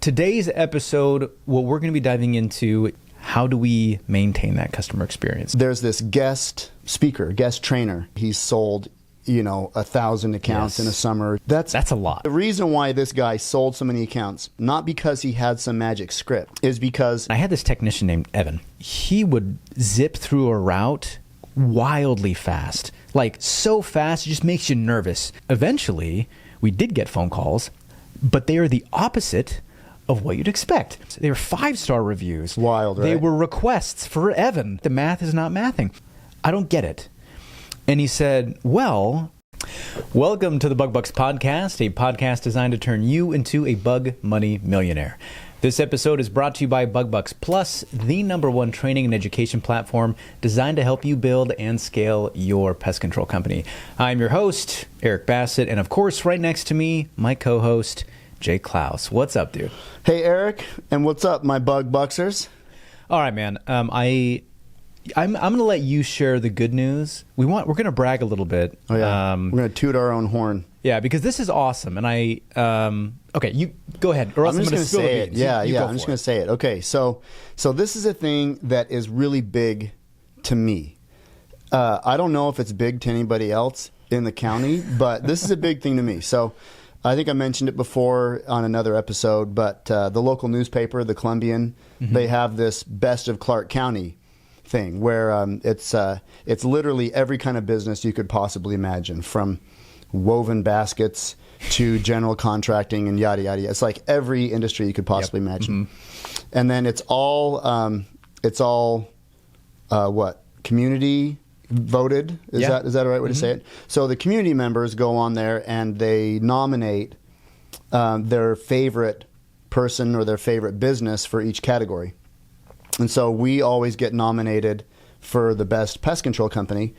Today's episode, what we're going to be diving into, how do we maintain that customer experience? There's this guest speaker, guest trainer. He's sold, 1,000 accounts in a summer. That's a lot. The reason why this guy sold so many accounts, not because he had some magic script, is because I had this technician named Evan. He would zip through a route wildly fast. Like so fast, it just makes you nervous. Eventually, we did get phone calls, but they are the opposite of what you'd expect. They were 5-star reviews. Wild, right? They were requests for Evan. The math is not mathing. I don't get it. And he said, well, welcome to the Bug Bucks Podcast, a podcast designed to turn you into a bug money millionaire. This episode is brought to you by Bug Bucks Plus, the #1 training and education platform designed to help you build and scale your pest control company. I'm your host, Eric Bassett, and of course, right next to me, my co-host, Jay Claus. What's up, dude? Hey, Eric, and what's up, my Bug Bucksers? All right, man. I'm going to let you share the good news. We're going to brag a little bit. Oh yeah, we're going to toot our own horn. Yeah, because this is awesome, and okay, you go ahead, or else I'm just going to say it. Yeah, I'm just going to say it. Okay, so this is a thing that is really big to me. I don't know if it's big to anybody else in the county, but this is a big thing to me. So I think I mentioned it before on another episode, but the local newspaper, the Columbian, they have this Best of Clark County thing where it's literally every kind of business you could possibly imagine, from woven baskets to general contracting and yada yada. It's like every industry you could possibly imagine. And then it's all what, community voted? Is that the right way to say it? So the community members go on there and they nominate their favorite person or their favorite business for each category. And so we always get nominated for the best pest control company.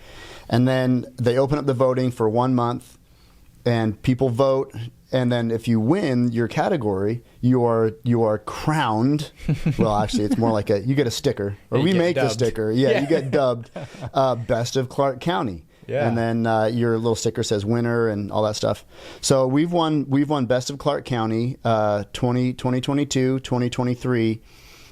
And then they open up the voting for 1 month and people vote. And then if you win your category, you are crowned. Well, actually, it's more like you get a sticker, or we make the sticker. Yeah, you get dubbed Best of Clark County. Yeah. And then your little sticker says winner and all that stuff. So we've won Best of Clark County 2022, 2023.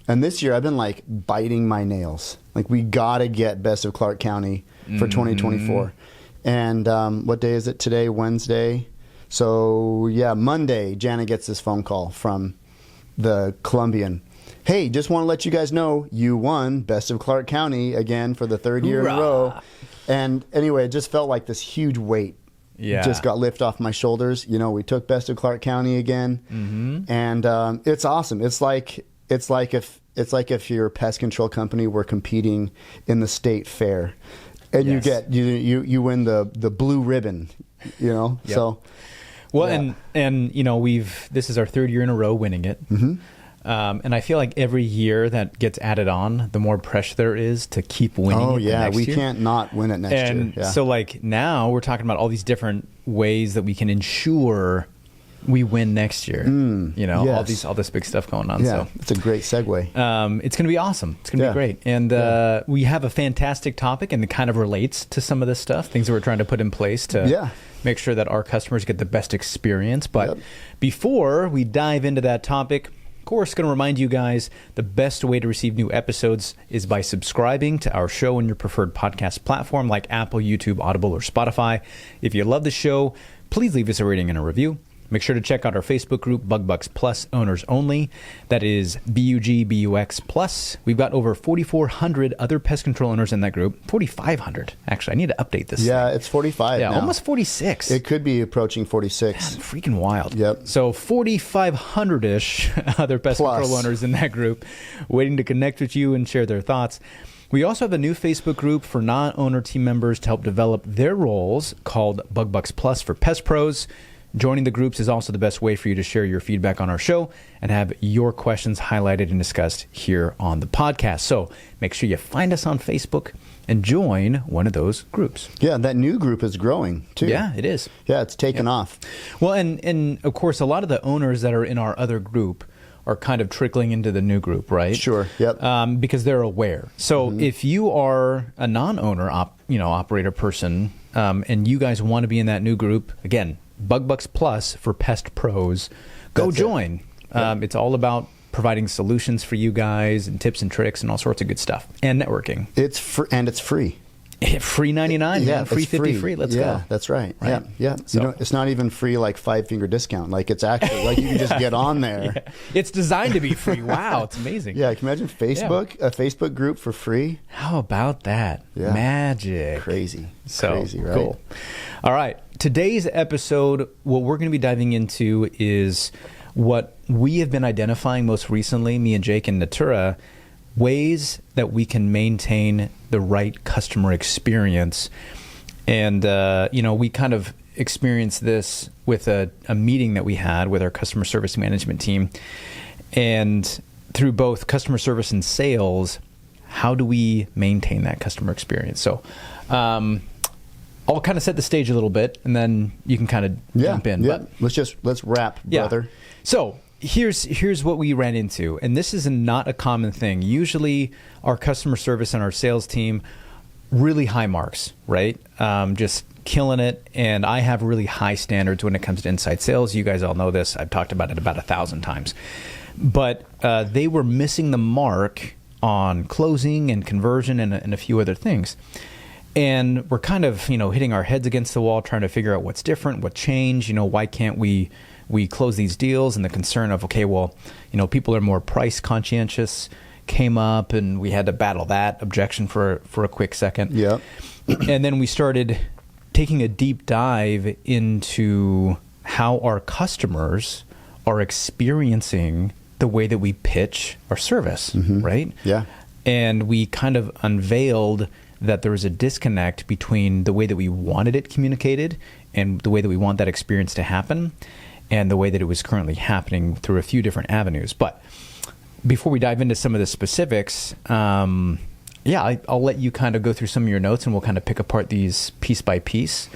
And this year I've been like biting my nails. Like, we got to get Best of Clark County for 2024. And what day is it today? Wednesday. So yeah, Monday, Jana gets this phone call from the Columbian. Hey, just want to let you guys know you won Best of Clark County again for the 3rd year in a row. And anyway, it just felt like this huge weight just got lifted off my shoulders. We took Best of Clark County again. And it's awesome. It's like if your pest control company were competing in the state fair, and you win the blue ribbon, So, well, and this is our 3rd year in a row winning it, and I feel like every year that gets added on, the more pressure there is to keep winning. Oh it yeah, next we year. Can't not win it next year. Yeah. So like now we're talking about all these different ways that we can ensure we win next year. All this big stuff going on. Yeah, so it's a great segue. It's going to be awesome. It's going to be great. And we have a fantastic topic, and it kind of relates to some of this stuff, things that we're trying to put in place to make sure that our customers get the best experience. But before we dive into that topic, of course, going to remind you guys the best way to receive new episodes is by subscribing to our show on your preferred podcast platform like Apple, YouTube, Audible, or Spotify. If you love the show, please leave us a rating and a review. Make sure to check out our Facebook group, Bug Bucks Plus Owners Only. That is BUGBUX Plus. We've got over 4,400 other pest control owners in that group. 4,500, actually. I need to update this. Yeah, it's 45 now. Almost 46. It could be approaching 46. Man, freaking wild. Yep. So 4,500-ish other pest control owners in that group waiting to connect with you and share their thoughts. We also have a new Facebook group for non-owner team members to help develop their roles called Bug Bucks Plus for Pest Pros. Joining the groups is also the best way for you to share your feedback on our show and have your questions highlighted and discussed here on the podcast. So make sure you find us on Facebook and join one of those groups. Yeah, that new group is growing too. Yeah, it is. Yeah, it's taken off. Well, and of course, a lot of the owners that are in our other group are kind of trickling into the new group, right? Sure. Yep. Because they're aware. So if you are a non-owner operator person, and you guys want to be in that new group, again, Bug Bucks Plus for Pest Pros, go join. It's all about providing solutions for you guys and tips and tricks and all sorts of good stuff and networking. It's free. Free 99, yeah, man. Free 50 free. Let's go. Yeah, that's right. Yeah. So, it's not even free like 5-finger discount. Like it's actually like you can just get on there. Yeah. It's designed to be free. Wow, it's amazing. Yeah, can you imagine Facebook, a Facebook group for free? How about that? Yeah. Magic. Crazy, right? Cool. All right. Today's episode, what we're going to be diving into is what we have been identifying most recently, me and Jake and Natura, ways that we can maintain the right customer experience. And, we kind of experienced this with a meeting that we had with our customer service management team. And through both customer service and sales, how do we maintain that customer experience? So I'll kind of set the stage a little bit, and then you can kind of jump in. Yeah. But let's wrap, brother. So here's what we ran into, and this is not a common thing. Usually our customer service and our sales team, really high marks, right? Just killing it. And I have really high standards when it comes to inside sales. You guys all know this. I've talked about it about 1,000 times. But they were missing the mark on closing and conversion and a few other things. And we're kind of, hitting our heads against the wall, trying to figure out what's different, what changed, why can't we close these deals? And the concern of, okay, well, people are more price conscientious came up, and we had to battle that objection for a quick second. Yeah. And then we started taking a deep dive into how our customers are experiencing the way that we pitch our service, right? Yeah. And we kind of unveiled that there was a disconnect between the way that we wanted it communicated and the way that we want that experience to happen and the way that it was currently happening through a few different avenues. But before we dive into some of the specifics, I'll let you kind of go through some of your notes, and we'll kind of pick apart these piece by piece,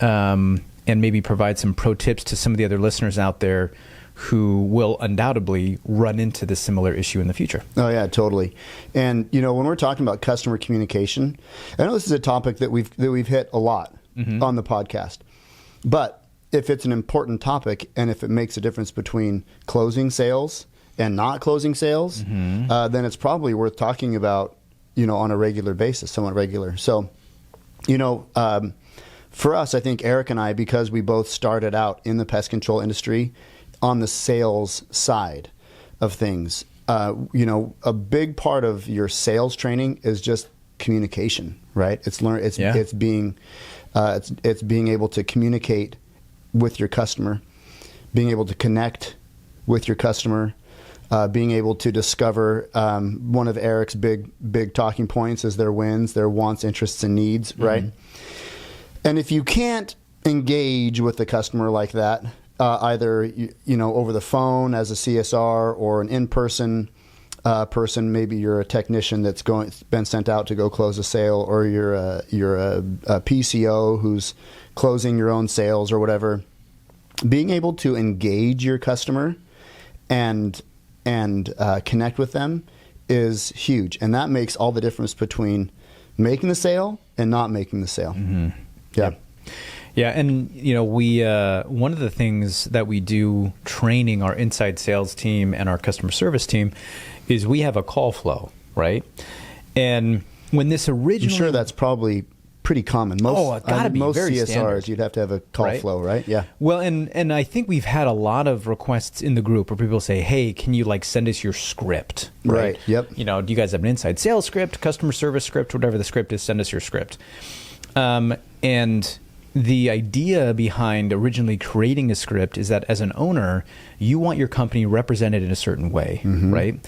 and maybe provide some pro tips to some of the other listeners out there who will undoubtedly run into this similar issue in the future. Oh, yeah, totally. And, when we're talking about customer communication, I know this is a topic that we've hit a lot on the podcast. But if it's an important topic, and if it makes a difference between closing sales and not closing sales, then it's probably worth talking about, on a regular basis, somewhat regular. So, for us, I think Eric and I, because we both started out in the pest control industry on the sales side of things, a big part of your sales training is just communication, right? It's being able to communicate with your customer, being able to connect with your customer, being able to discover one of Eric's big talking points is their wins, their wants, interests, and needs, right? And if you can't engage with the customer like that, either over the phone as a CSR or an in-person person, maybe you're a technician that's been sent out to go close a sale, or you're a PCO who's closing your own sales or whatever. Being able to engage your customer and connect with them is huge, and that makes all the difference between making the sale and not making the sale. Yeah, and we one of the things that we do training our inside sales team and our customer service team is we have a call flow, right? And when this originally, I'm sure that's probably pretty common. Most very CSRs, standard. you'd have to have a call flow, right? Yeah. Well, and I think we've had a lot of requests in the group where people say, "Hey, can you send us your script?" Right. Yep. Do you guys have an inside sales script, customer service script, whatever the script is? Send us your script. And the idea behind originally creating a script is that as an owner, you want your company represented in a certain way, right?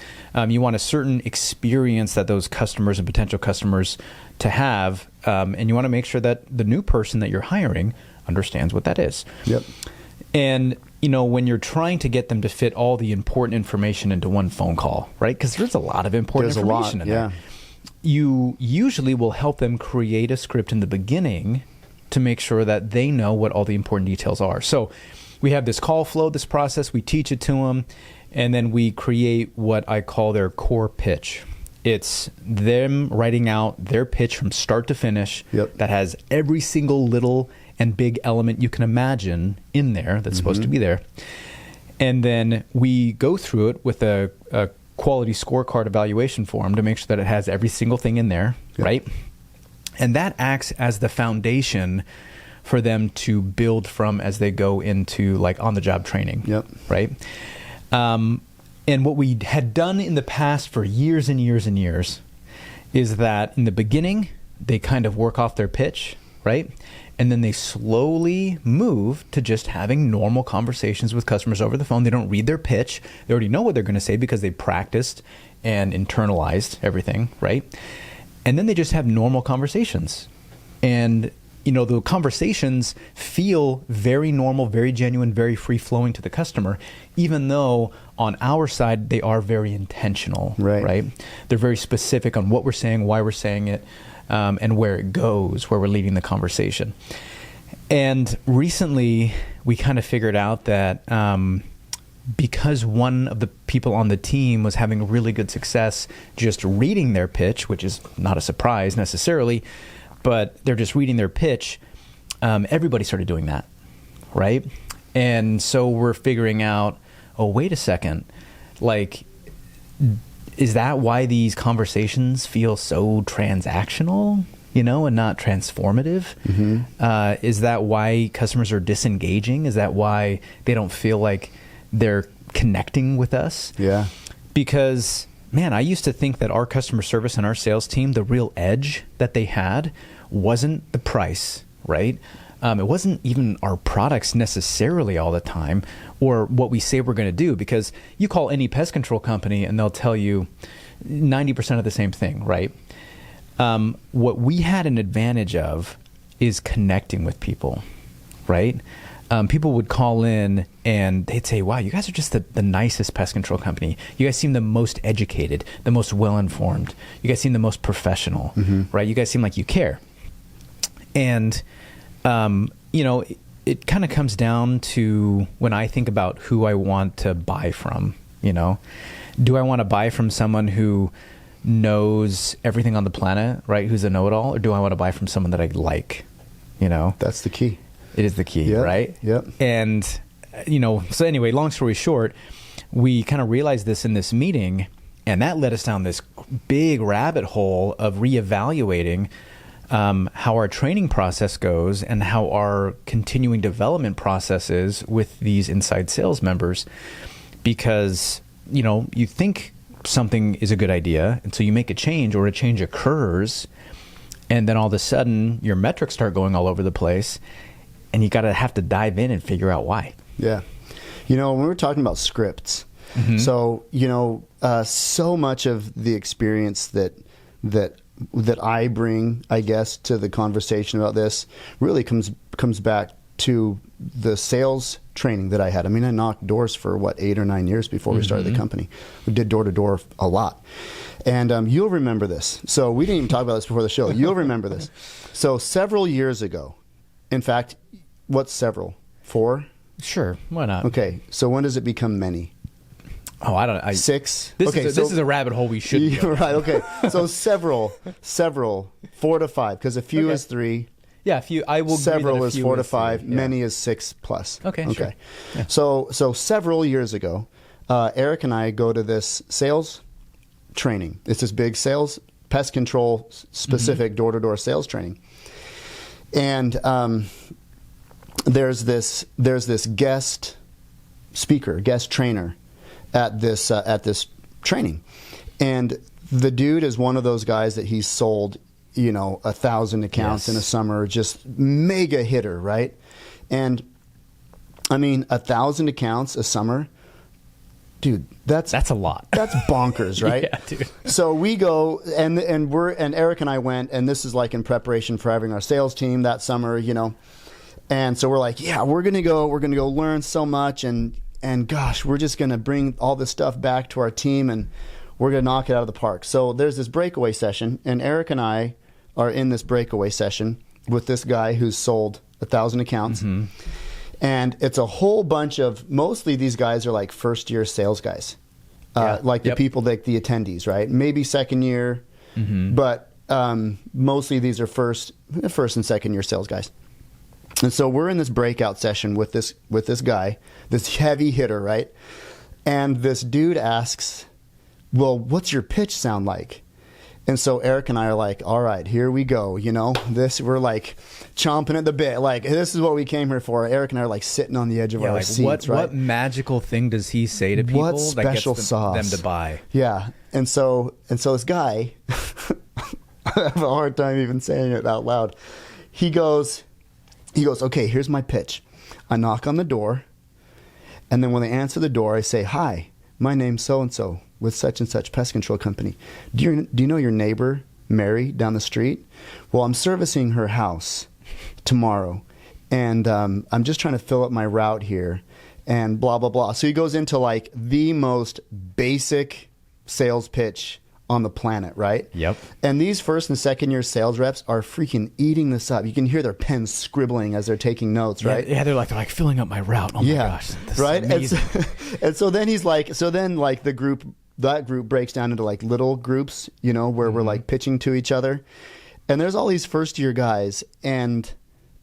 You want a certain experience that those customers and potential customers to have, and you want to make sure that the new person that you're hiring understands what that is. Yep. And, when you're trying to get them to fit all the important information into one phone call, right? Because there's a lot of important information in there. You usually will help them create a script in the beginning to make sure that they know what all the important details are. So we have this call flow, this process, we teach it to them, and then we create what I call their core pitch. It's them writing out their pitch from start to finish that has every single little and big element you can imagine in there that's supposed to be there. And then we go through it with a quality scorecard evaluation form to make sure that it has every single thing in there, right? And that acts as the foundation for them to build from as they go into like on-the-job training, right? And what we had done in the past for years and years and years is that in the beginning, they kind of work off their pitch, right? And then they slowly move to just having normal conversations with customers over the phone. They don't read their pitch. They already know what they're going to say because they practiced and internalized everything, right? And then they just have normal conversations. And, you know, the conversations feel very normal, very genuine, very free-flowing to the customer, even though on our side, they are very intentional, right? They're very specific on what we're saying, why we're saying it, and where it goes, where we're leading the conversation. And recently, we kind of figured out that because one of the people on the team was having really good success just reading their pitch, which is not a surprise necessarily, but they're just reading their pitch, everybody started doing that, right? And so we're figuring out, oh, wait a second, like, is that why these conversations feel so transactional, you know, and not transformative? Is that why customers are disengaging? Is that why they don't feel like they're connecting with us? Yeah. Because, man, I used to think that our customer service and our sales team, the real edge that they had wasn't the price, right? It wasn't even our products necessarily all the time or what we say we're going to do, because you call any pest control company and they'll tell you 90% of the same thing, right? What we had an advantage of is connecting with people, right? People would call in and they'd say, wow, you guys are just the nicest pest control company. You guys seem the most educated, the most well-informed. You guys seem the most professional, right? You guys seem like you care. And you know, it kind of comes down to when I think about who I want to buy from, you know. Do I want to buy from someone who knows everything on the planet, right, who's a know-it-all, or do I want to buy from someone that I like, you know? That's the key. It is the key, right? Yep. And, you know, so anyway, long story short, we kind of realized this in this meeting, and that led us down this big rabbit hole of reevaluating how our training process goes and how our continuing development process is with these inside sales members. Because, you know, you think something is a good idea, and so you make a change, or a change occurs, and then all of a sudden your metrics start going all over the place, and you have to dive in and figure out why. Yeah. You know, when we were talking about scripts, so, you know, so much of the experience that I bring, I guess, to the conversation about this really comes back to the sales training that I had. I mean, I knocked doors for 8 or 9 years before we started the company. We did door to door a lot. And you'll remember this. So we didn't even talk about this before the show. You'll remember this. So several years ago, in fact, what's several? 4? Sure, why not? Okay, so when does it become many? Oh, I don't know. 6? This is a rabbit hole we shouldn't go. Right, okay. So several, 4 to 5, because a few is 3. Yeah, a few. I will. Several agree is 4 to 5. Yeah. Many is 6+. Okay. Sure. Yeah. So several years ago, Eric and I go to this sales training. It's this big sales pest control specific door to door sales training, and there's this guest speaker, guest trainer at this training, and the dude is one of those guys that he's sold, 1,000 accounts in a summer, just mega hitter, right? And I mean, 1,000 accounts a summer, dude, that's a lot. That's bonkers, right? Yeah, dude. So we go and Eric and I went, and this is like in preparation for having our sales team that summer, And so we're like, yeah, we're gonna go learn so much, and gosh, we're just gonna bring all this stuff back to our team, and we're gonna knock it out of the park. So there's this breakaway session, and Eric and I are in this breakaway session with this guy who's sold 1,000 accounts. Mm-hmm. And it's a whole bunch of, mostly these guys are like first year sales guys, the people, like the attendees, right? Maybe second year, but mostly these are first and second year sales guys. And so we're in this breakout session with this guy, this heavy hitter, right? And this dude asks, well, what's your pitch sound like? And so Eric and I are like, all right, here we go. You know, we're like chomping at the bit. Like, this is what we came here for. Eric and I are like sitting on the edge of our seats, right? What magical thing does he say to people what special that gets sauce? them to buy? Yeah. And so this guy, I have a hard time even saying it out loud. He goes, okay, here's my pitch. I knock on the door, and then when they answer the door, I say, hi, my name's so-and-so with such and such pest control company. Do you know your neighbor, Mary, down the street? Well, I'm servicing her house tomorrow, and I'm just trying to fill up my route here, and blah, blah, blah. So he goes into like the most basic sales pitch on the planet, right? Yep. And these first and second year sales reps are freaking eating this up. You can hear their pens scribbling as they're taking notes, right? Yeah, they're like filling up my route. Oh my gosh, this right? is amazing. And so then he's like, that group breaks down into like little groups, you know, where we're like pitching to each other. And there's all these first year guys, and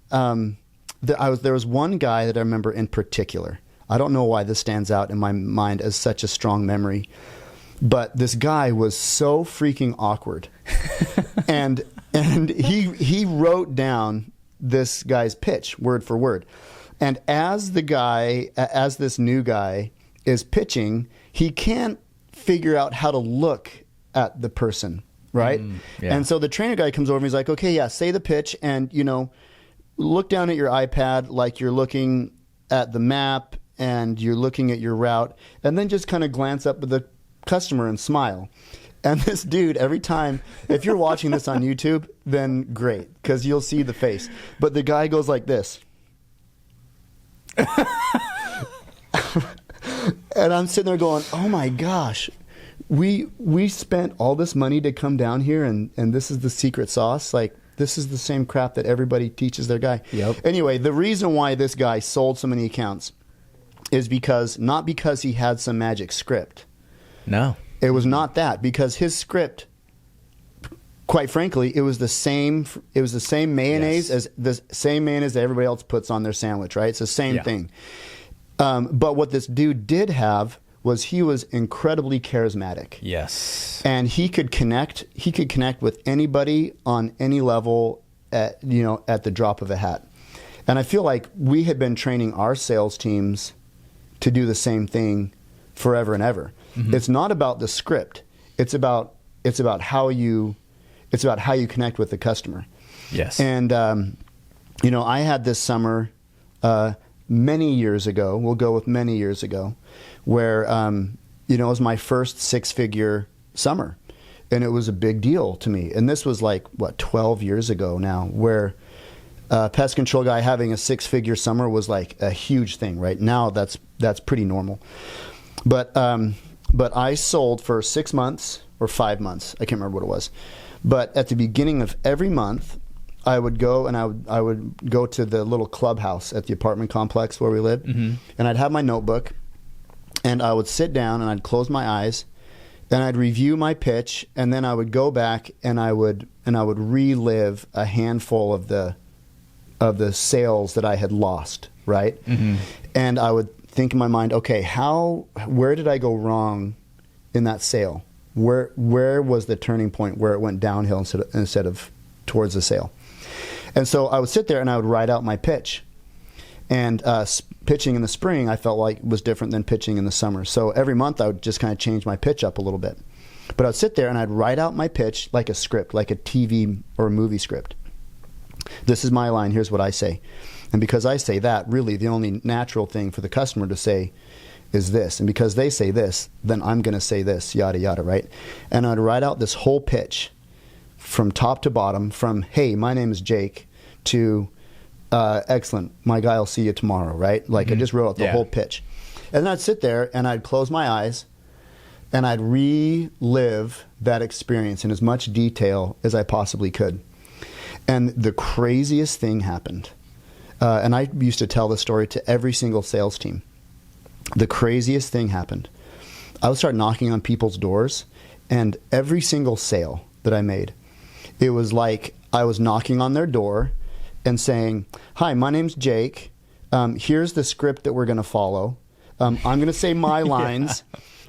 there was one guy that I remember in particular. I don't know why this stands out in my mind as such a strong memory. But this guy was so freaking awkward, and he wrote down this guy's pitch word for word, and as this new guy is pitching, he can't figure out how to look at the person, right? Yeah. And so the trainer guy comes over and he's like, okay, yeah, say the pitch, and look down at your iPad like you're looking at the map and you're looking at your route, and then just kind of glance up at the customer and smile. And this dude, every time, if you're watching this on YouTube, then great, because you'll see the face. But the guy goes like this. And I'm sitting there going, oh my gosh, we spent all this money to come down here, and this is the secret sauce? Like, this is the same crap that everybody teaches their guy. Yep. Anyway, the reason why this guy sold so many accounts is not because he had some magic script. No. It was not that, because his script, quite frankly, it was the same mayonnaise as the same mayonnaise that everybody else puts on their sandwich, right? It's the same thing. But what this dude did have was he was incredibly charismatic. Yes. And he could connect with anybody on any level at the drop of a hat. And I feel like we had been training our sales teams to do the same thing forever and ever. Mm-hmm. It's not about the script. It's about how you connect with the customer. Yes. And I had this summer many years ago. We'll go with many years ago, where it was my first 6-figure summer, and it was a big deal to me. And this was like 12 years ago now, where a pest control guy having a 6-figure summer was like a huge thing. Right now, that's pretty normal. But I sold for 6 months or 5 months. I can't remember what it was. But at the beginning of every month, I would go and I would go to the little clubhouse at the apartment complex where we lived, and I'd have my notebook, and I would sit down and I'd close my eyes, and I'd review my pitch, and then I would go back and I would relive a handful of the sales that I had lost, right? Mm-hmm. And I would think in my mind, okay, where did I go wrong in that sale? Where was the turning point where it went downhill instead of towards the sale? And so I would sit there and I would write out my pitch. And pitching in the spring, I felt like was different than pitching in the summer. So every month I would just kind of change my pitch up a little bit. But I'd sit there and I'd write out my pitch like a script, like a TV or a movie script. This is my line. Here's what I say. And because I say that, really the only natural thing for the customer to say is this. And because they say this, then I'm going to say this, yada, yada, right? And I'd write out this whole pitch from top to bottom, from, hey, my name is Jake, to, excellent, my guy will see you tomorrow, right? Like I just wrote out the whole pitch. And then I'd sit there and I'd close my eyes and I'd relive that experience in as much detail as I possibly could. And the craziest thing happened. And I used to tell this story to every single sales team. The craziest thing happened. I would start knocking on people's doors, and every single sale that I made, it was like I was knocking on their door, and saying, "Hi, my name's Jake. Here's the script that we're going to follow. I'm going to say my lines,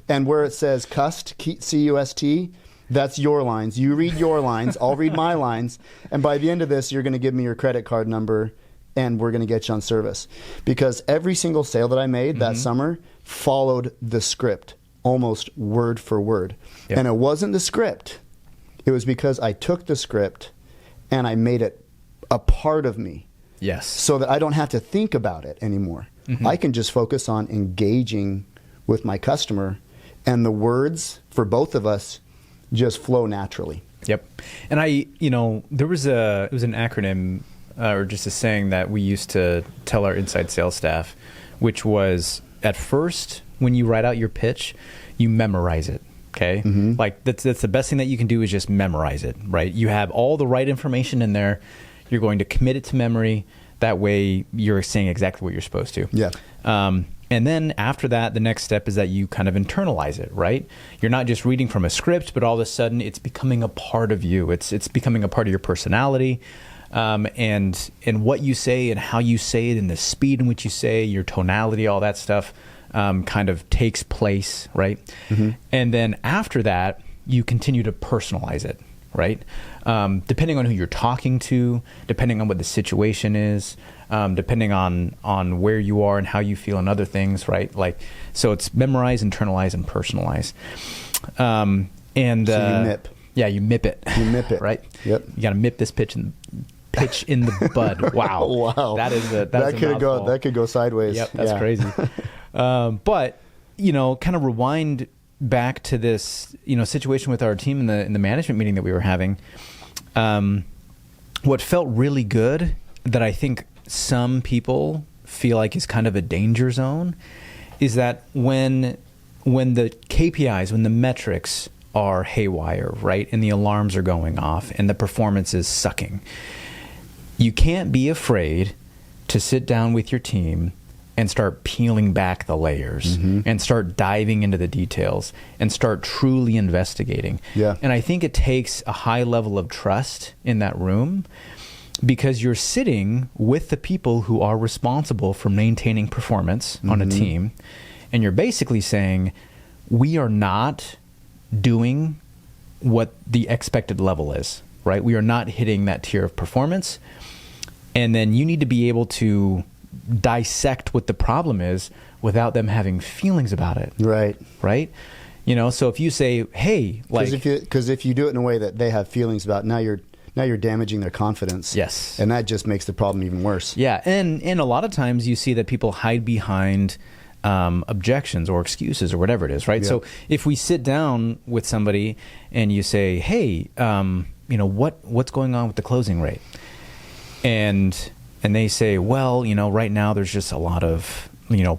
and where it says cust, C-U-S-T, that's your lines. You read your lines. I'll read my lines. And by the end of this, you're going to give me your credit card number, and we're going to get you on service." Because every single sale that I made that summer followed the script, almost word for word. Yep. And it wasn't the script. It was because I took the script and I made it a part of me. Yes. So that I don't have to think about it anymore. I can just focus on engaging with my customer, and the words for both of us just flow naturally. Yep. And there was it was an acronym or just a saying that we used to tell our inside sales staff, which was, at first, when you write out your pitch, you memorize it. Okay. Like that's the best thing that you can do is just memorize it, right? You have all the right information in there. You're going to commit it to memory. That way you're saying exactly what you're supposed to. Yeah. And then after that, the next step is that you kind of internalize it, right? You're not just reading from a script, but all of a sudden it's becoming a part of you. It's becoming a part of your personality. And what you say and how you say it and the speed in which you say, your tonality, all that stuff kind of takes place, right? And then after that, you continue to personalize it, right? Depending on who you're talking to, depending on what the situation is, depending on where you are and how you feel and other things, right? Like, so it's memorize, internalize, and personalize. So you MIP. Yeah, you MIP it. You MIP it. Right? Yep. You got to MIP this pitch in the bud. Wow. Wow. That could go sideways. Yep, that's crazy. But, kind of rewind back to this, situation with our team in the management meeting that we were having. What felt really good that I think some people feel like is kind of a danger zone is that when the KPIs, when the metrics are haywire, right, and the alarms are going off and the performance is sucking, you can't be afraid to sit down with your team and start peeling back the layers and start diving into the details and start truly investigating. Yeah. And I think it takes a high level of trust in that room, because you're sitting with the people who are responsible for maintaining performance on a team, and you're basically saying, we are not doing what the expected level is, right? We are not hitting that tier of performance. And then you need to be able to dissect what the problem is without them having feelings about it. Right. Right? So if you say, hey, like... Because if you do it in a way that they have feelings about, now you're damaging their confidence. Yes. And that just makes the problem even worse. Yeah. And a lot of times you see that people hide behind objections or excuses or whatever it is, right? Yeah. So if we sit down with somebody and you say, hey, what's going on with the closing rate? And they say, well, right now there's just a lot of,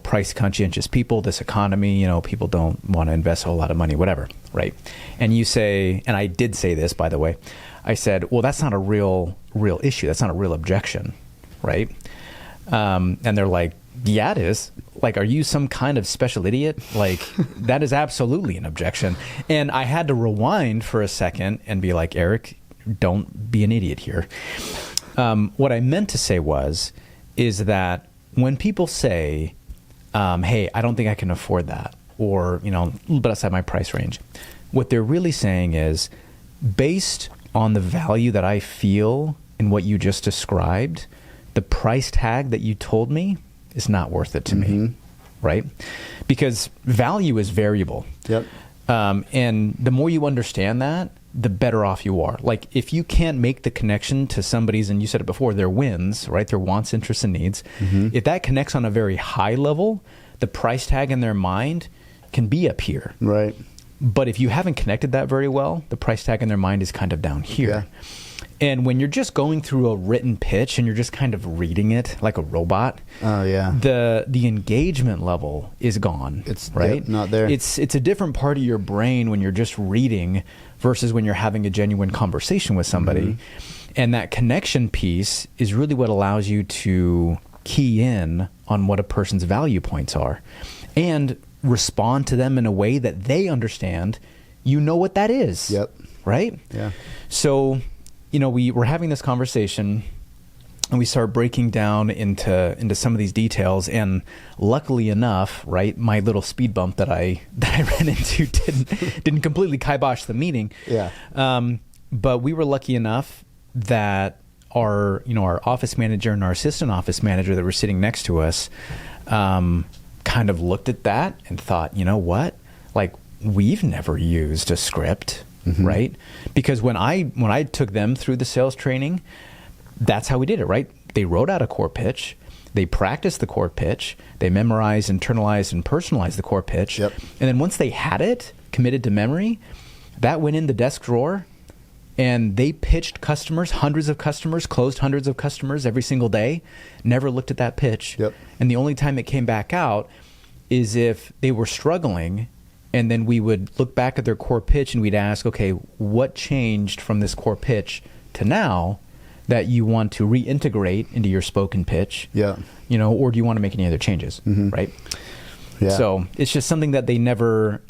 price conscientious people, this economy, people don't want to invest a whole lot of money, whatever, right? And you say, and I did say this, by the way, I said, well, that's not a real issue. That's not a real objection, right? And they're like, yeah, it is. Like, are you some kind of special idiot? Like, that is absolutely an objection. And I had to rewind for a second and be like, Eric, don't be an idiot here. What I meant to say is that when people say, hey, I don't think I can afford that, or, a little bit outside my price range, what they're really saying is, based on the value that I feel in what you just described, the price tag that you told me is not worth it to me, right? Because value is variable. Yep. And the more you understand that, the better off you are. Like, if you can't make the connection to somebody's, and you said it before, their wins, right? Their wants, interests, and needs. If that connects on a very high level, the price tag in their mind can be up here. Right. But if you haven't connected that very well, the price tag in their mind is kind of down here. Yeah. And when you're just going through a written pitch and you're just kind of reading it like a robot, the engagement level is gone. It's right, not there. It's a different part of your brain when you're just reading versus when you're having a genuine conversation with somebody. And that connection piece is really what allows you to key in on what a person's value points are and respond to them in a way that they understand. What that is. Yep. Right? Yeah. So, we were having this conversation, and we start breaking down into some of these details. And luckily enough, right, my little speed bump that I ran into didn't completely kibosh the meeting. Yeah. But we were lucky enough that our office manager and our assistant office manager that were sitting next to us kind of looked at that and thought, you know what, like, we've never used a script, right? Because when I took them through the sales training, that's how we did it, right? They wrote out a core pitch. They practiced the core pitch. They memorized, internalized, and personalized the core pitch. Yep. And then once they had it committed to memory, that went in the desk drawer, and they pitched customers, hundreds of customers, closed hundreds of customers every single day, never looked at that pitch. Yep. And the only time it came back out is if they were struggling, and then we would look back at their core pitch and we'd ask, okay, what changed from this core pitch to now that you want to reintegrate into your spoken pitch? Yeah. Or do you want to make any other changes? Right. Yeah. So it's just something that they never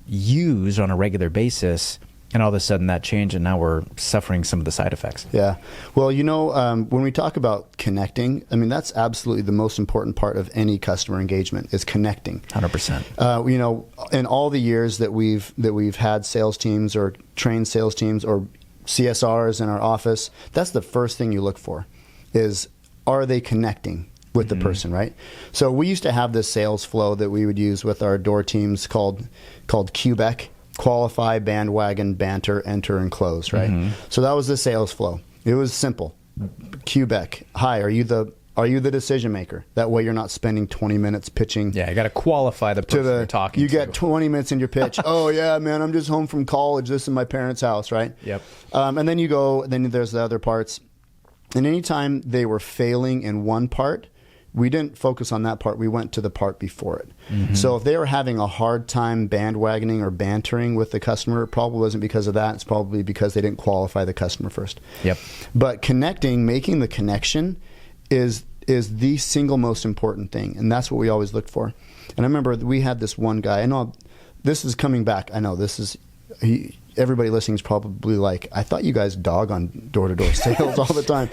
used on a regular basis. And all of a sudden that changed, and now we're suffering some of the side effects. Yeah. Well, when we talk about connecting, I mean, that's absolutely the most important part of any customer engagement is connecting. 100%. In all the years that we've had sales teams or trained sales teams or CSRs in our office, that's the first thing you look for is, are they connecting with the person, right? So we used to have this sales flow that we would use with our door teams called QBEC. Qualify, bandwagon, banter, enter, and close, right? So that was the sales flow. It was simple. QBEC. Hi, are you the decision maker? That way you're not spending 20 minutes pitching. Yeah, you got to qualify the person you're talking to. You get 20 minutes in your pitch. Oh, yeah, man, I'm just home from college. This is my parents' house, right? Yep. And then there's the other parts. And anytime they were failing in one part, we didn't focus on that part. We went to the part before it. So if they were having a hard time bandwagoning or bantering with the customer, it probably wasn't because of that. It's probably because they didn't qualify the customer first. Yep. But connecting, making the connection is the single most important thing. And that's what we always look for. And I remember we had this one guy. I know this is coming back. I know this is... Everybody listening is probably like, I thought you guys dog on door-to-door sales all the time.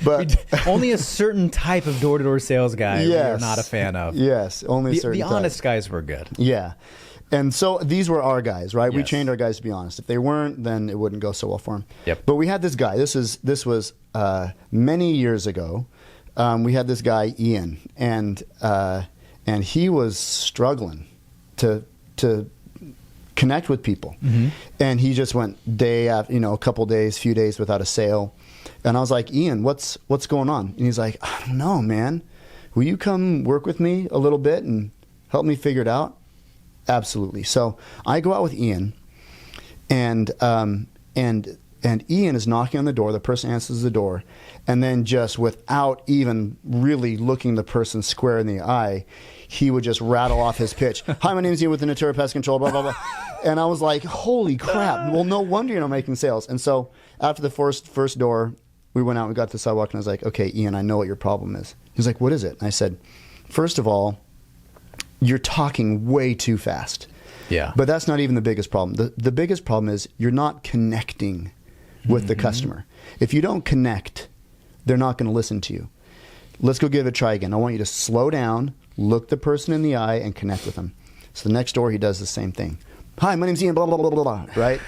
But only a certain type of door-to-door sales guy we're not a fan of. Yes, only a certain The honest guys were good. Yeah. And so these were our guys, right? Yes. We trained our guys to be honest. If they weren't, then it wouldn't go so well for them. Yep. But we had this guy. This was many years ago. We had this guy, Ian, and he was struggling to connect with people. And he just went day after, a couple days, few days without a sale. And I was like, Ian, what's going on? And he's like, I don't know, man. Will you come work with me a little bit and help me figure it out? Absolutely. So I go out with Ian, and Ian is knocking on the door. The person answers the door, and then just without even really looking the person square in the eye, he would just rattle off his pitch. Hi, my name is Ian with the Natura Pest Control, blah, blah, blah. And I was like, holy crap. Well, no wonder you're not making sales. And so after the first door, we went out and got to the sidewalk, and I was like, okay, Ian, I know what your problem is. He's like, what is it? And I said, first of all, you're talking way too fast. Yeah. But that's not even the biggest problem. The biggest problem is you're not connecting with the customer. If you don't connect, they're not going to listen to you. Let's go give it a try again. I want you to slow down, look the person in the eye, and connect with them. So the next door, he does the same thing. Hi, my name's Ian, blah, blah, blah, blah, blah, right?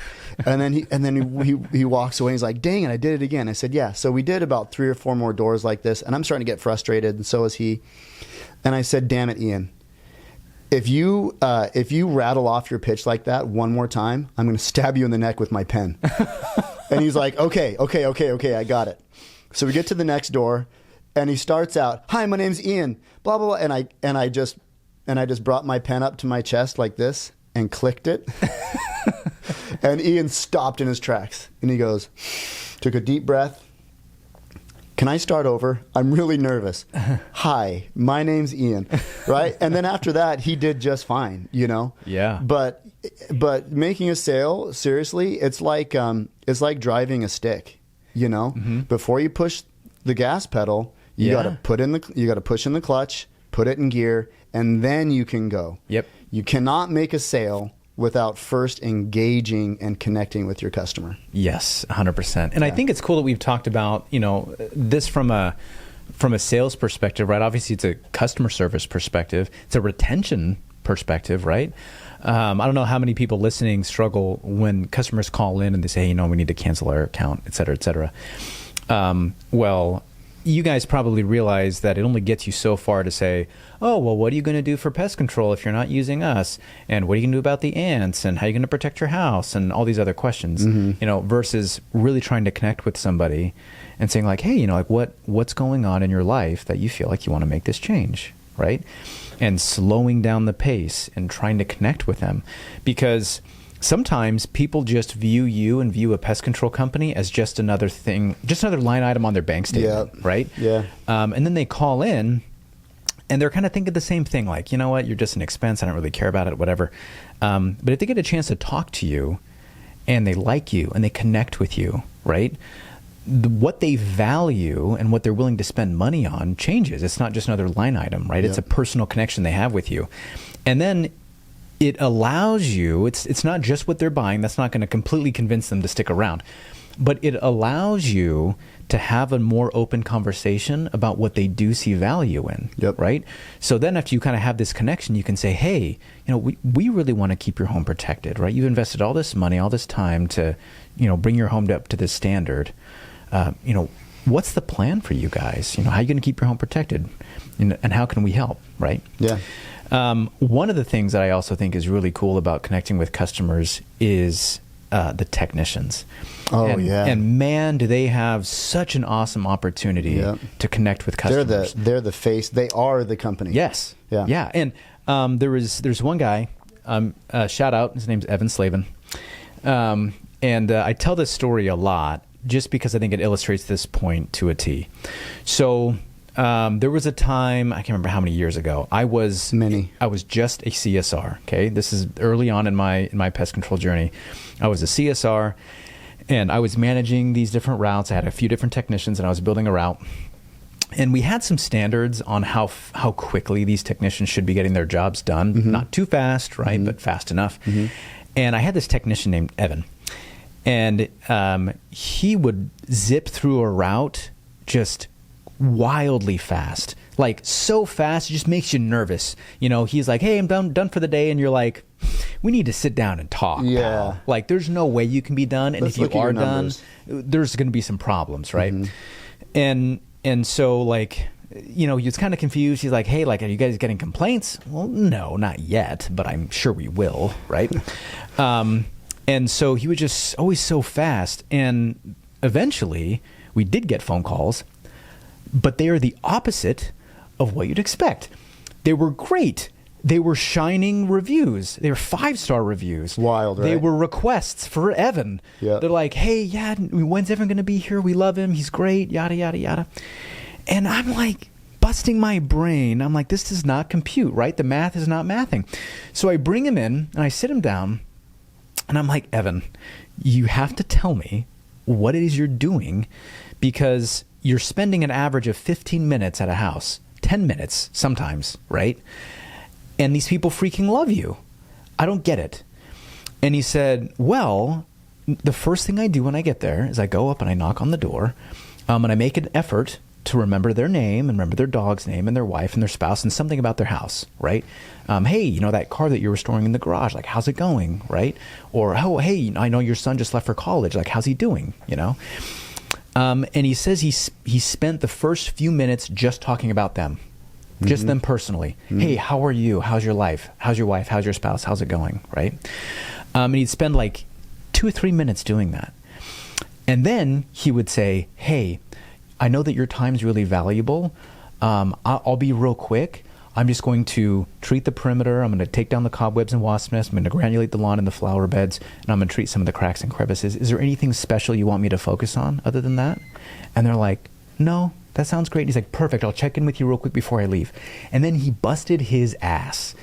And then he walks away. He's like, dang it, I did it again. I said, yeah. So we did about 3 or 4 more doors like this, and I'm starting to get frustrated, and so is he. And I said, damn it, Ian. If you rattle off your pitch like that one more time, I'm going to stab you in the neck with my pen. And he's like, okay, I got it. So we get to the next door, and he starts out, hi, my name's Ian, blah, blah, blah. And I just brought my pen up to my chest like this and clicked it. And Ian stopped in his tracks, and he goes, took a deep breath. Can I start over? I'm really nervous. Hi, my name's Ian, right? And then after that, he did just fine, Yeah. But making a sale, seriously, it's like driving a stick, Before you push the gas pedal, you got to push in the clutch, put it in gear, and then you can go. Yep. You cannot make a sale without first engaging and connecting with your customer. Yes, 100%. And I think it's cool that we've talked about, this from a sales perspective, right? Obviously, it's a customer service perspective. It's a retention perspective, right? I don't know how many people listening struggle when customers call in and they say, we need to cancel our account, et cetera, et cetera. Well, you guys probably realize that it only gets you so far to say, oh, well, what are you going to do for pest control if you're not using us? And what are you going to do about the ants? And how are you going to protect your house? And all these other questions, versus really trying to connect with somebody and saying like, hey, what's going on in your life that you feel like you want to make this change, right? And slowing down the pace and trying to connect with them. Because sometimes people just view you and view a pest control company as just another thing, just another line item on their bank statement, right? Yeah. And then they call in and they're kind of thinking the same thing, like, you know what, you're just an expense, I don't really care about it, whatever. But if they get a chance to talk to you and they like you and they connect with you, right? What they value and what they're willing to spend money on changes. It's not just another line item, right? It's a personal connection they have with you. And then it allows you, it's not just what they're buying. That's not going to completely convince them to stick around. But it allows you to have a more open conversation about what they do see value in, right? So then after you kind of have this connection, you can say, hey, we really want to keep your home protected, right? You've invested all this money, all this time to, bring your home up to this standard. What's the plan for you guys? How are you going to keep your home protected? And how can we help, right? Yeah. One of the things that I also think is really cool about connecting with customers is the technicians. And man, do they have such an awesome opportunity to connect with customers. They're the face. They are the company. Yes. Yeah. And there's one guy, shout out, his name's Evan Slavin. And I tell this story a lot just because I think it illustrates this point to a T. So there was a time, I can't remember how many years ago, I was just a CSR. Okay, this is early on in my pest control journey. I was a CSR, and I was managing these different routes. I had a few different technicians, and I was building a route. And we had some standards on how quickly these technicians should be getting their jobs done. Not too fast, right, but fast enough. And I had this technician named Evan, and he would zip through a route just wildly fast, like so fast it just makes you nervous. He's like, hey, I'm done for the day, and you're like, we need to sit down and talk. Pal. Like, there's no way you can be done, and if you are done, there's going to be some problems, right? And so, like, he was kind of confused. He's like, hey, like, are you guys getting complaints? Well, no, not yet, but I'm sure we will, right? And so he was just always so fast, and eventually we did get phone calls. But they are the opposite of what you'd expect. They were great. They were shining reviews. They were 5-star reviews. Wild, right? They were requests for Evan. Yep. They're like, hey, when's Evan going to be here? We love him. He's great, yada, yada, yada. And I'm like busting my brain. I'm like, this does not compute, right? The math is not mathing. So I bring him in and I sit him down and I'm like, Evan, you have to tell me what it is you're doing, because you're spending an average of 15 minutes at a house, 10 minutes sometimes, right? And these people freaking love you. I don't get it. And he said, well, the first thing I do when I get there is I go up and I knock on the door, and I make an effort to remember their name and remember their dog's name and their wife and their spouse and something about their house, right? Hey, that car that you were storing in the garage, like, how's it going, right? Or, oh, hey, I know your son just left for college, like, how's he doing, And he says he spent the first few minutes just talking about them, just them personally. Hey, how are you? How's your life? How's your wife? How's your spouse? How's it going? Right? And he'd spend like 2 or 3 minutes doing that. And then he would say, hey, I know that your time's really valuable. I'll be real quick. I'm just going to treat the perimeter. I'm going to take down the cobwebs and wasp nests. I'm going to granulate the lawn and the flower beds, and I'm going to treat some of the cracks and crevices. Is there anything special you want me to focus on other than that? And they're like, no, that sounds great. And he's like, perfect. I'll check in with you real quick before I leave. And then he busted his ass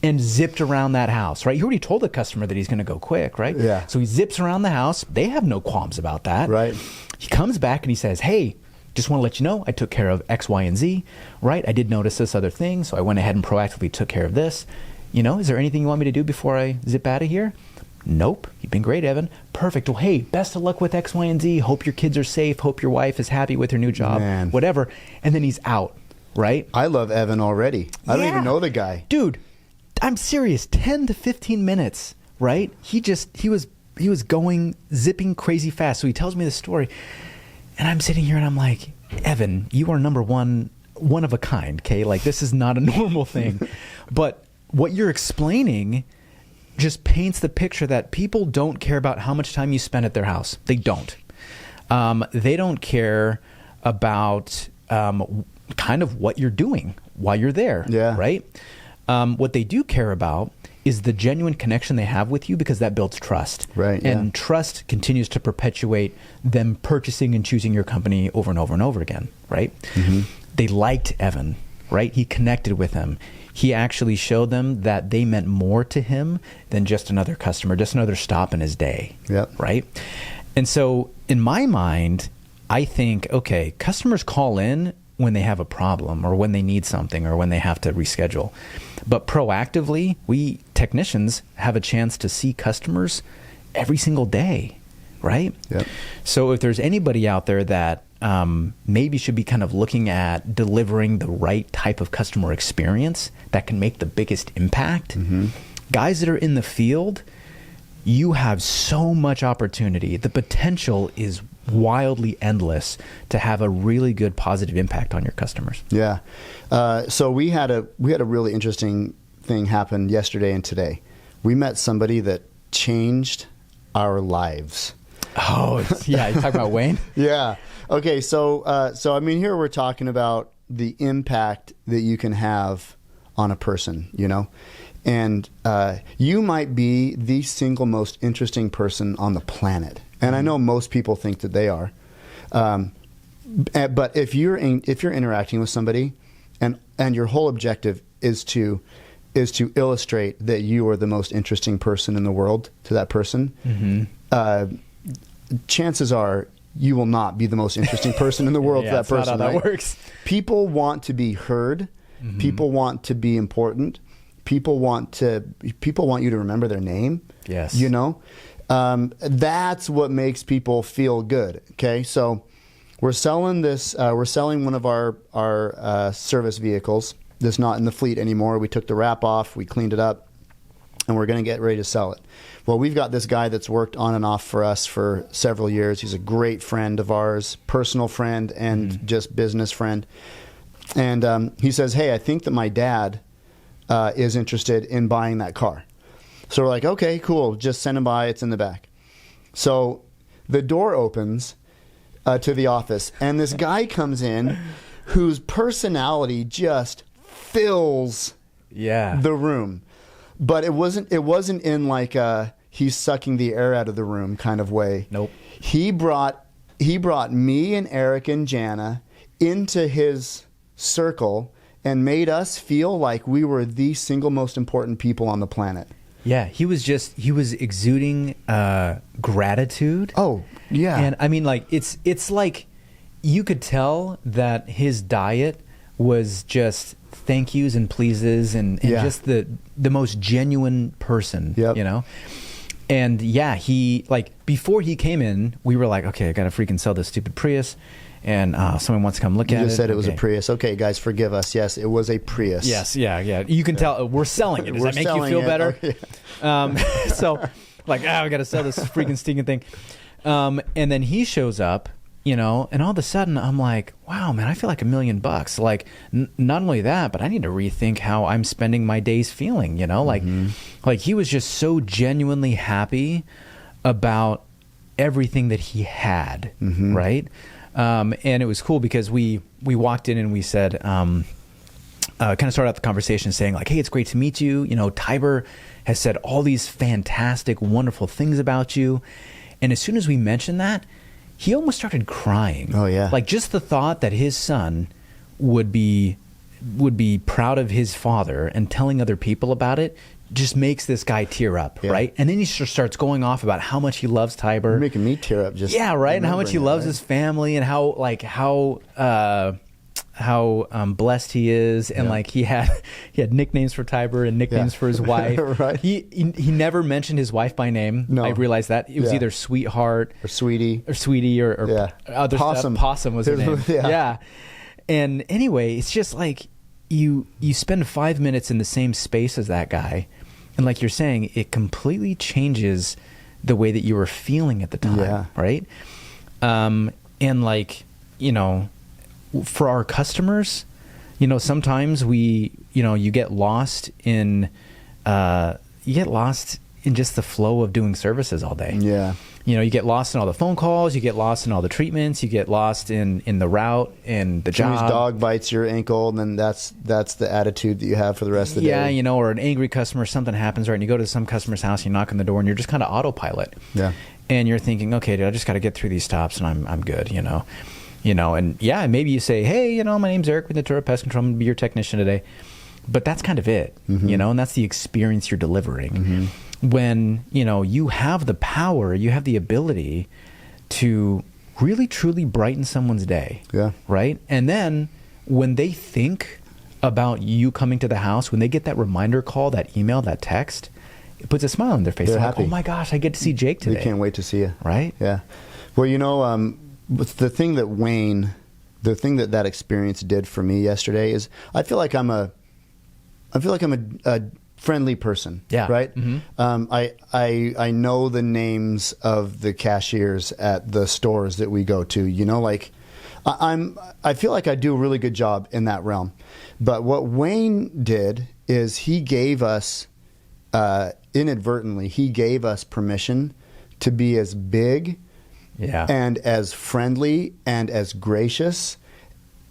and zipped around that house, right? He already told the customer that he's going to go quick, right? Yeah. So he zips around the house. They have no qualms about that. Right. He comes back and he says, hey, just want to let you know I took care of X, Y, and Z, right? I did notice this other thing, so I went ahead and proactively took care of this. Is there anything you want me to do before I zip out of here? Nope. You've been great, Evan. Perfect. Well, hey, best of luck with X, Y, and Z. Hope your kids are safe. Hope your wife is happy with her new job. Man. Whatever. And then he's out, right? I love Evan already. I don't even know the guy. Dude, I'm serious. 10 to 15 minutes, right? He was going, zipping crazy fast. So he tells me the story. And I'm sitting here and I'm like, Evan, you are number one of a kind, okay? Like, this is not a normal thing. But what you're explaining just paints the picture that people don't care about how much time you spend at their house. They don't. They don't care about kind of what you're doing while you're there, right? What they do care about is the genuine connection they have with you, because that builds trust. Right. And trust continues to perpetuate them purchasing and choosing your company over and over and over again, right? Mm-hmm. They liked Evan, right? He connected with them. He actually showed them that they meant more to him than just another customer, just another stop in his day, right? And so in my mind, I think, okay, customers call in when they have a problem or when they need something or when they have to reschedule. But proactively, we technicians have a chance to see customers every single day, right? Yep. So if there's anybody out there that maybe should be kind of looking at delivering the right type of customer experience that can make the biggest impact, guys that are in the field, you have so much opportunity. The potential is wildly endless to have a really good positive impact on your customers. Yeah. So we had a really interesting thing happen yesterday and today. We met somebody that changed our lives. Oh, yeah. You talking about Wayne? Yeah. Okay. So I mean, here we're talking about the impact that you can have on a person, and you might be the single most interesting person on the planet. And I know most people think that they are. But if you're interacting with somebody and your whole objective is to illustrate that you are the most interesting person in the world to that person, chances are you will not be the most interesting person in the world to that person. That's not how that works. People want to be heard. People want to be important. People want you to remember their name. Yes. That's what makes people feel good. Okay. So we're selling this, we're selling one of our service vehicles that's not in the fleet anymore. We took the wrap off, we cleaned it up, and we're going to get ready to sell it. Well, we've got this guy that's worked on and off for us for several years. He's a great friend of ours, personal friend and just business friend. And he says, hey, I think that my dad is interested in buying that car. So we're like, okay, cool. Just send him by. It's in the back. So the door opens to the office, and this guy comes in whose personality just fills the room. But it wasn't in like he's sucking the air out of the room kind of way. Nope. He brought me and Eric and Jana into his circle and made us feel like we were the single most important people on the planet. Yeah, he was exuding gratitude. Oh, yeah. And I mean, like, it's like you could tell that his diet was just thank yous and pleases and just the most genuine person, And yeah, he, like, before he came in, we were like, okay, I got to freaking sell this stupid Prius. And someone wants to come look at it. You just said it was a Prius. Okay, guys, forgive us. Yes, it was a Prius. Yes, yeah. You can tell we're selling it. Does that make you feel better? Okay. So, like, we got to sell this freaking stinking thing. And then he shows up, and all of a sudden I'm like, wow, man, I feel like $1 million. Like, not only that, but I need to rethink how I'm spending my days feeling, like he was just so genuinely happy about everything that he had, right? And it was cool because we walked in and we said, kind of started out the conversation saying like, hey, it's great to meet you. Tiber has said all these fantastic, wonderful things about you. And as soon as we mentioned that, he almost started crying. Oh, yeah. Like just the thought that his son would be proud of his father and telling other people about it just makes this guy tear up, right? And then he just starts going off about how much he loves Tiber. You're making me tear up just right? And how much he loves his family and how blessed he is, and like he had nicknames for Tiber and nicknames for his wife. Right. He never mentioned his wife by name. No. I realized that it was either Sweetheart or Sweetie or other Possum. stuff. Possum was her name. Yeah. And anyway, it's just like you spend 5 minutes in the same space as that guy, and like you're saying, it completely changes the way that you were feeling at the time, right? And like, you know, for our customers, you know, sometimes you get lost in just the flow of doing services all day. Yeah. You know, you get lost in all the phone calls, you get lost in all the treatments, you get lost in the route and the job. Somebody's dog bites your ankle, and then that's the attitude that you have for the rest of the day. Yeah, you know, or an angry customer, something happens, right? And you go to some customer's house, you knock on the door, and you're just kind of autopilot. Yeah. And you're thinking, okay, dude, I just got to get through these stops, and I'm good, you know. And maybe you say, hey, you know, my name's Eric with Natura Pest Control, I'm going to be your technician today. But that's kind of it, you know, and that's the experience you're delivering. When, you know, you have the power, you have the ability to really, truly brighten someone's day. Yeah. Right? And then when they think about you coming to the house, when they get that reminder call, that email, that text, it puts a smile on their face. They're happy. Like, oh my gosh, I get to see Jake today. They can't wait to see you. Right? Yeah. Well, you know, the thing that experience did for me yesterday is I feel like I'm a friendly person. Yeah. Right. I know the names of the cashiers at the stores that we go to. You know, like I feel like I do a really good job in that realm. But what Wayne did is he gave us inadvertently permission to be as big and as friendly and as gracious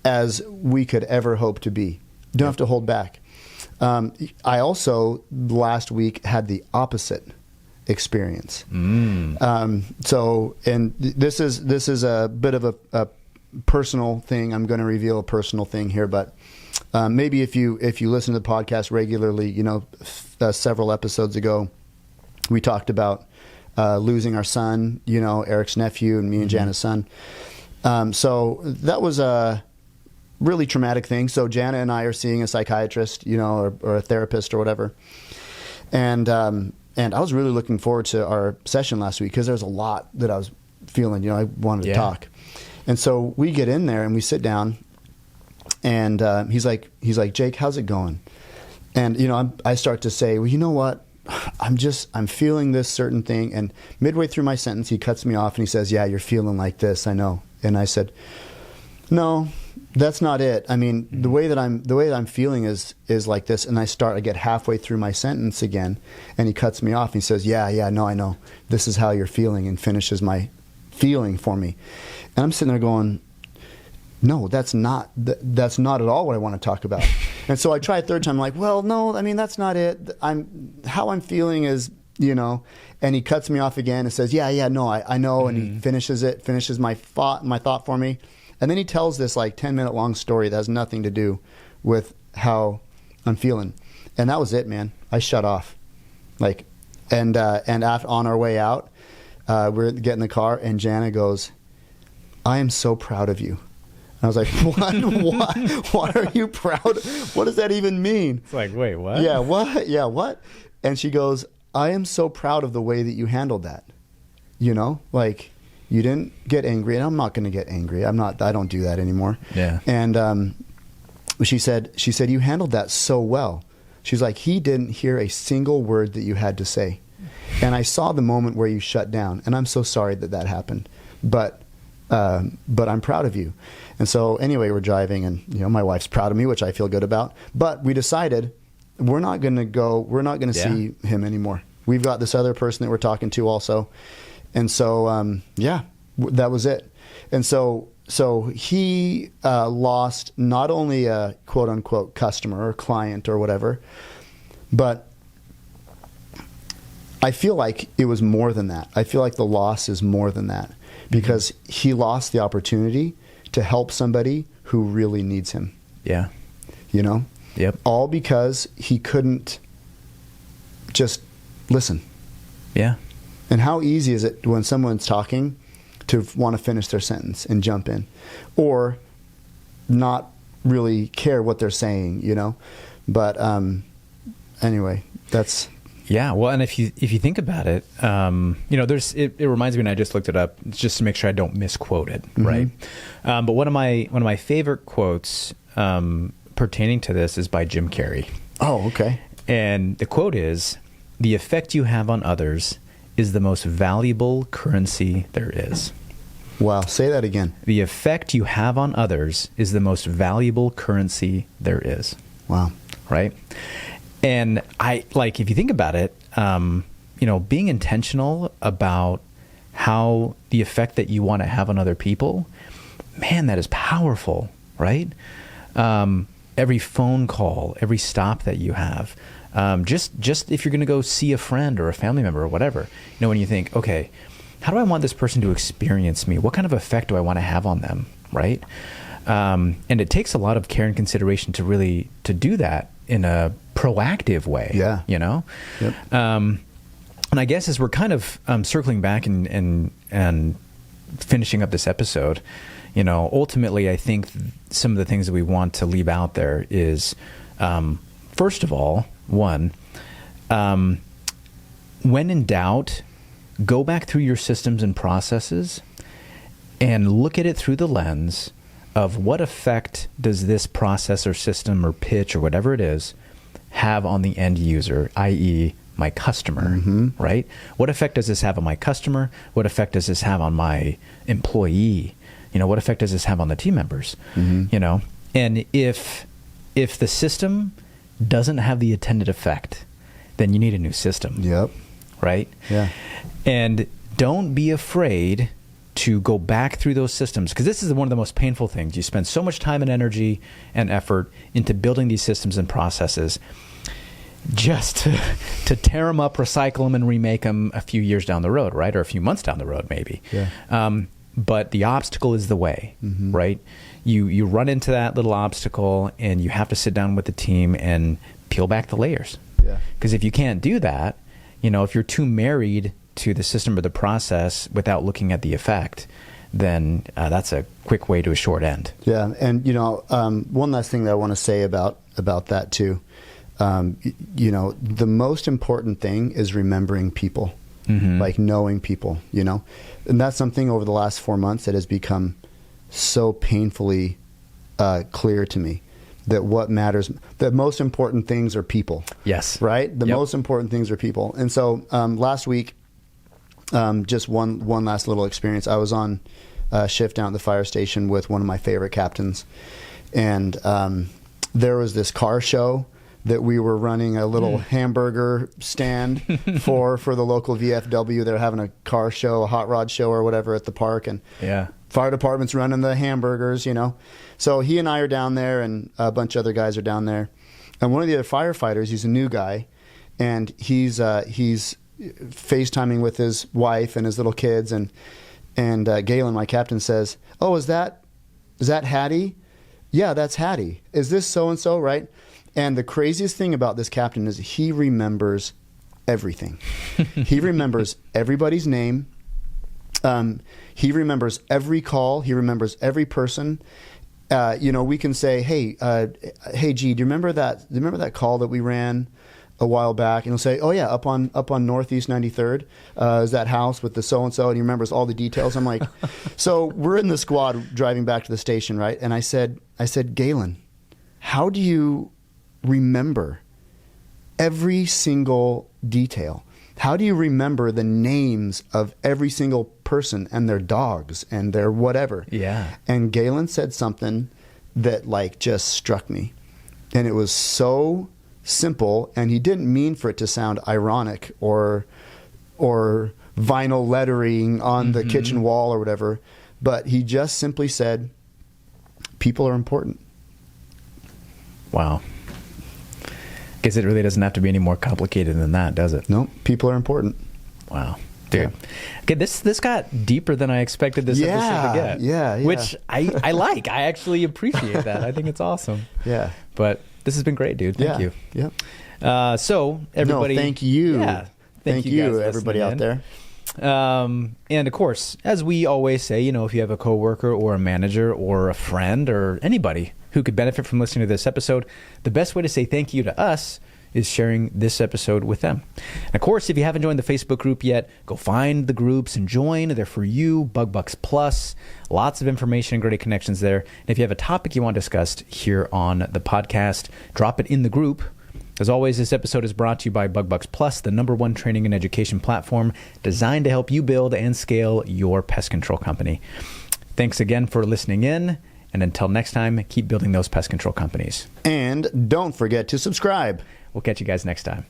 as we could ever hope to be. Don't have to hold back. I also last week had the opposite experience. So, and this is a bit of a personal thing. I'm going to reveal a personal thing here, but maybe if you listen to the podcast regularly, you know, several episodes ago, we talked about losing our son. You know, Eric's nephew and me and Jana's son. So that was a really traumatic thing. So Jana and I are seeing a psychiatrist, you know, or a therapist or whatever. And I was really looking forward to our session last week because there was a lot that I was feeling, you know, I wanted to talk. And so we get in there and we sit down and he's like, Jake, how's it going? And, you know, I start to say, well, you know what? I'm feeling this certain thing. And midway through my sentence, he cuts me off and he says, yeah, you're feeling like this. I know. And I said, no, that's not it. I mean, the way that I'm feeling is like this. And I get halfway through my sentence again, and he cuts me off. And he says, yeah, no, I know. This is how you're feeling, and finishes my feeling for me. And I'm sitting there going, no, that's not at all what I want to talk about. And so I try a third time. I'm like, well, no, I mean, that's not it. How I'm feeling is, you know. And he cuts me off again and says, yeah, no, I know. And he finishes my thought for me. And then he tells this like 10-minute long story that has nothing to do with how I'm feeling. And that was it, man. I shut off. Like, and after, on our way out, we're getting in the car, and Jana goes, I am so proud of you. And I was like, what? Why are you proud? What does that even mean? It's like, wait, what? Yeah, what? Yeah, what? And she goes, I am so proud of the way that you handled that. You know, like, you didn't get angry, and I'm not going to get angry. I don't do that anymore. Yeah. And she said, you handled that so well. She's like, he didn't hear a single word that you had to say. And I saw the moment where you shut down, and I'm so sorry that happened. But I'm proud of you. And so anyway, we're driving, and you know, my wife's proud of me, which I feel good about. But we decided we're not going to see him anymore. We've got this other person that we're talking to also. And so, that was it. And so he lost not only a quote unquote customer or client or whatever, but I feel like it was more than that. I feel like the loss is more than that, because he lost the opportunity to help somebody who really needs him. Yeah. You know? Yep. All because he couldn't just listen. Yeah. And how easy is it when someone's talking to want to finish their sentence and jump in, or not really care what they're saying, you know. But anyway, that's... Yeah, well, and if you think about it, you know, it reminds me, and I just looked it up just to make sure I don't misquote it, right? But one of my favorite quotes pertaining to this is by Jim Carrey. Oh, okay. And the quote is, "The effect you have on others is the most valuable currency there is." Wow, say that again. The effect you have on others is the most valuable currency there is. Wow. Right? And if you think about it, you know, being intentional about how the effect that you want to have on other people, man, that is powerful, right? Every phone call, every stop that you have, just if you're going to go see a friend or a family member or whatever, you know, when you think, okay, how do I want this person to experience me? What kind of effect do I want to have on them, right? And it takes a lot of care and consideration to do that in a proactive way. Yeah. You know? Yep. And I guess as we're kind of circling back and finishing up this episode, you know, ultimately I think some of the things that we want to leave out there is, first of all, one, when in doubt, go back through your systems and processes and look at it through the lens of what effect does this process or system or pitch or whatever it is have on the end user, i.e. my customer, right? What effect does this have on my customer? What effect does this have on my employee? You know, what effect does this have on the team members? You know, and if the system doesn't have the intended effect, then you need a new system. Yep. Right? Yeah. And don't be afraid to go back through those systems, because this is one of the most painful things. You spend so much time and energy and effort into building these systems and processes just to tear them up, recycle them, and remake them a few years down the road, right? Or a few months down the road, maybe. Yeah. But the obstacle is the way, right? You run into that little obstacle, and you have to sit down with the team and peel back the layers. Yeah. Because if you can't do that, you know, if you're too married to the system or the process without looking at the effect, then that's a quick way to a short end. Yeah, and you know, one last thing that I want to say about that too. You know, the most important thing is remembering people, like knowing people. You know, and that's something over the last 4 months that has become so painfully clear to me. That what matters, the most important things are people. Yes. Right? The most important things are people. And so last week, just one last little experience. I was on shift down at the fire station with one of my favorite captains. And there was this car show that we were running a little hamburger stand for the local VFW. They're having a car show, a hot rod show or whatever at the park. And fire department's running the hamburgers, you know. So he and I are down there, and a bunch of other guys are down there. And one of the other firefighters, he's a new guy, and he's FaceTiming with his wife and his little kids. And Galen, my captain, says, "Oh, is that Hattie?" "Yeah, that's Hattie." "Is this so-and-so?" Right? And the craziest thing about this captain is he remembers everything. He remembers everybody's name. He remembers every call. He remembers every person. You know, we can say, "Hey, G, do you remember that call that we ran a while back?" And he'll say, "Oh yeah, up on Northeast 93rd, is that house with the so and so," and he remembers all the details. I'm like, so we're in the squad driving back to the station, right? And I said, "Galen, how do you remember every single detail? How do you remember the names of every single person and their dogs and their whatever?" Yeah. And Galen said something that like just struck me. And it was so simple, and he didn't mean for it to sound ironic or vinyl lettering on the kitchen wall or whatever, but he just simply said, "People are important." Wow. Guess it really doesn't have to be any more complicated than that, does it? No, people are important. Wow. Dude. Yeah. Okay, this got deeper than I expected this episode to get. Yeah. Which I like. I actually appreciate that. I think it's awesome. Yeah. But this has been great, dude. Thank you. Yeah. So everybody, thank you. Yeah. Thank you, everybody out there. And of course, as we always say, you know, if you have a coworker or a manager or a friend or anybody who could benefit from listening to this episode, the best way to say thank you to us is sharing this episode with them. And of course, if you haven't joined the Facebook group yet, go find the groups and join. They're for you, BugBucks Plus. Lots of information and great connections there. And if you have a topic you want discussed here on the podcast, drop it in the group. As always, this episode is brought to you by BugBucks Plus, the #1 training and education platform designed to help you build and scale your pest control company. Thanks again for listening in. And until next time, keep building those pest control companies. And don't forget to subscribe. We'll catch you guys next time.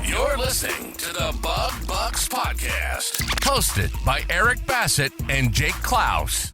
You're listening to the Bug Bucks Podcast, hosted by Eric Bassett and Jake Claus.